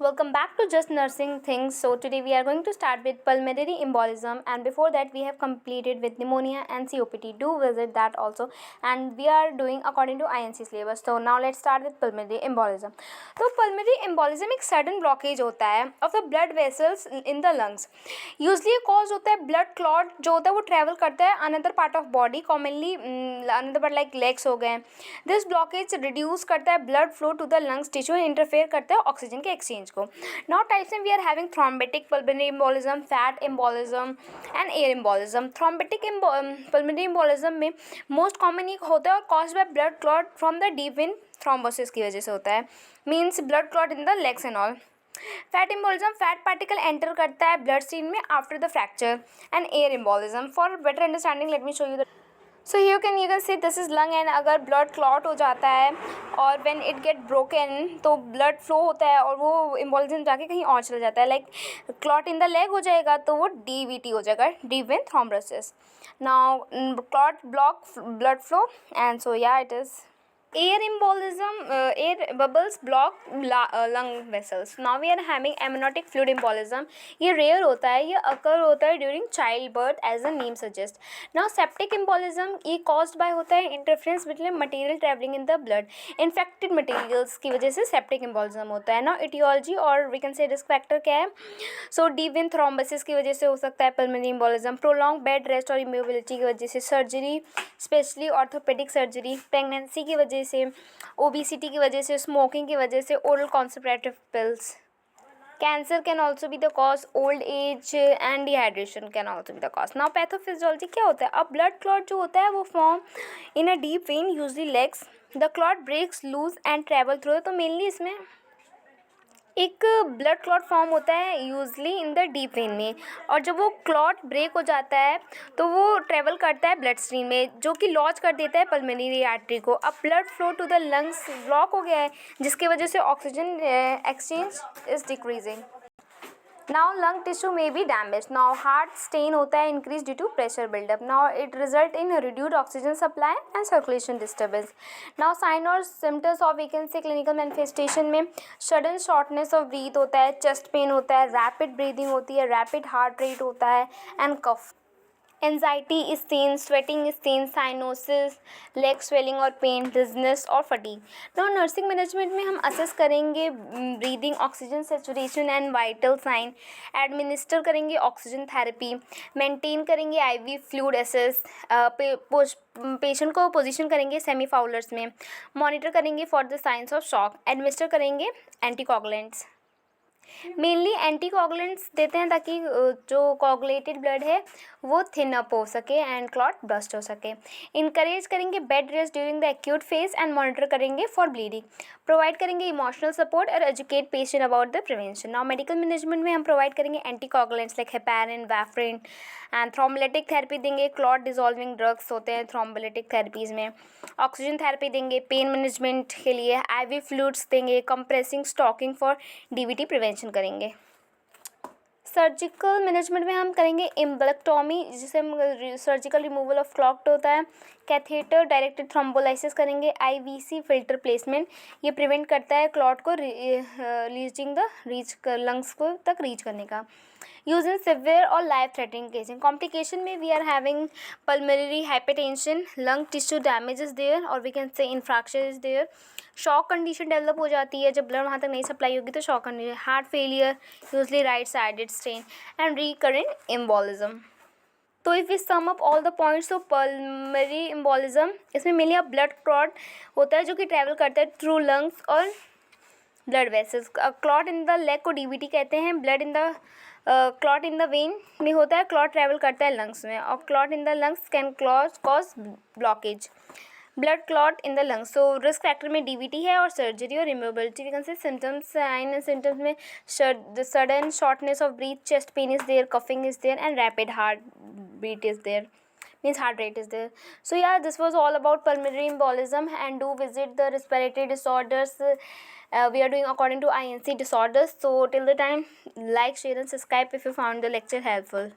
Welcome back to Just Nursing Things. So today we are going to start with pulmonary embolism, and before that we have completed with pneumonia and COPD. Do visit that also, and we are doing according to INC syllabus. So now let's start with pulmonary embolism. तो pulmonary embolism एक sudden blockage होता है of the blood vessels in the lungs. Usually cause होता है blood clot जो होता है वो travel करता है another part of body, commonly another part like legs हो गए. This blockage reduce करता है blood flow to the lungs tissue, interfere करता है ऑक्सीजन के एक्सचेंज को. Now types में we are having thrombotic pulmonary embolism, fat embolism and air embolism. Thrombotic pulmonary embolism में most common एक होता है और caused by blood clot from the deep vein thrombosis की वजह से होता है, means blood clot in the legs and all. Fat embolism, fat particle enter करता है blood stream में after the fracture. And air embolism, for better understanding let me show you the. So here you can see this is lung, and अगर blood clot हो जाता है और when it get broken तो blood flow होता है और वो embolism जाके कहीं और चला जाता है, like clot in the leg हो जाएगा तो वो DVT हो जाएगा, deep vein thrombosis. Now clot block blood flow, and so yeah it is. Air embolism, air bubbles block lung vessels. Now we are having amniotic fluid embolism. ये rare होता है, ये occur होता है during childbirth as the name suggests. Now septic embolism ये caused by होता है interference between material traveling in the blood. Infected materials की वजह से septic embolism होता है. Now etiology और we can say risk factor क्या है? So deep vein thrombosis की वजह से हो सकता है pulmonary embolism. Prolonged bed rest और immobility की वजह से, surgery especially orthopedic surgery, pregnancy की वजह से, ओबेसिटी की वजह से, स्मोकिंग की वजह से, ओरल कॉन्सेंट्रेटिव pills. Cancer can also be the cause, old age and dehydration can also be the cause. Now pathophysiology क्या होता है? अब ब्लड क्लॉट जो होता है वो form in a deep vein, usually legs. The clot breaks loose and travel through. तो mainly इसमें एक ब्लड क्लॉट फॉर्म होता है usually in the deep vein में, और जब वो क्लॉट ब्रेक हो जाता है तो वो ट्रेवल करता है ब्लड स्ट्रीम में जो कि लॉज कर देता है पल्मोनरी आर्टरी को. अब blood flow to the lungs block हो गया है जिसकी वजह से oxygen exchange is decreasing. Now lung tissue may be damaged. Now heart strain होता है increased due to pressure buildup. Now it result in reduced oxygen supply and circulation disturbance. Now sign और symptoms of we can say clinical manifestation में sudden shortness of breath होता है, chest pain होता है, rapid breathing होती है, rapid heart rate होता है and cough. Anxiety is seen, sweating is seen, cyanosis, leg swelling और पेन, डिजनेस और फटीग. तो नर्सिंग मैनेजमेंट में हम असेस करेंगे breathing, oxygen saturation and vital sign, administer करेंगे ऑक्सीजन थेरेपी, मेंटेन करेंगे आईवी फ्लूइड एसेस, पेशेंट को position करेंगे सेमी फाउलर्स में, मॉनिटर करेंगे for the signs of shock, administer करेंगे एंटीकोगुलेंट्स. मेनली एंटीकोगुलेंट्स देते हैं ताकि जो कोगुलेटेड ब्लड है वो थिन अप हो सके एंड क्लॉट बस्ट हो सके. इनकरेज करेंगे bed rest during the acute phase and monitor करेंगे फॉर ब्लीडिंग. प्रोवाइड करेंगे इमोशनल सपोर्ट और educate patient about the prevention. Now medical management में हम प्रोवाइड करेंगे anticoagulants like heparin, warfarin and thrombolytic therapy देंगे. क्लॉट डिजॉल्विंग ड्रग्स होते हैं thrombolytic therapies में. ऑक्सीजन थेरेपी देंगे पेन मैनेजमेंट के लिए. आईवी फ्लूइड्स देंगे. Compressing stocking for DVT prevention करेंगे. सर्जिकल मैनेजमेंट में हम करेंगे एम्बोलेक्टोमी जिसे हम सर्जिकल रिमूवल ऑफ क्लॉट होता है. कैथेटर डायरेक्टेड थ्रोम्बोलाइसिस करेंगे. आईवीसी फिल्टर प्लेसमेंट, ये प्रिवेंट करता है क्लॉट को रीचिंग द लंग्स को तक रीच करने का. यूज इन सिवियर और लाइफ थ्रेटनिंग केसेस. कॉम्प्लिकेशन में we are having pulmonary hypertension, lung tissue damage is there और we can say infarction is there. Shock condition develop हो जाती है जब ब्लड वहाँ तक नहीं सप्लाई होगी तो shock condition. Heart failure, usually right sided strain and recurrent embolism. तो if we sum up all the points of pulmonary embolism, इसमें मेनली अब ब्लड क्लॉट होता है जो कि ट्रैवल करता है थ्रू लंग्स और blood vessels. Clot in the leg को डीवीटी कहते हैं. Blood in the clot in the vein में होता है, क्लॉट ट्रैवल करता है लंग्स में, और clot in the lungs can cause blockage. Blood clot in the lungs, so risk factor में डीवीटी है और सर्जरी और removability. We can say symptoms, sign and symptoms में sudden shortness of breath, chest pain is there, coughing is there and rapid heart beat is there, means heart rate is there. So yeah, this was all about pulmonary embolism, and do visit the respiratory disorders. We are doing according to INC disorders. So till the time, like, share and subscribe if you found the lecture helpful.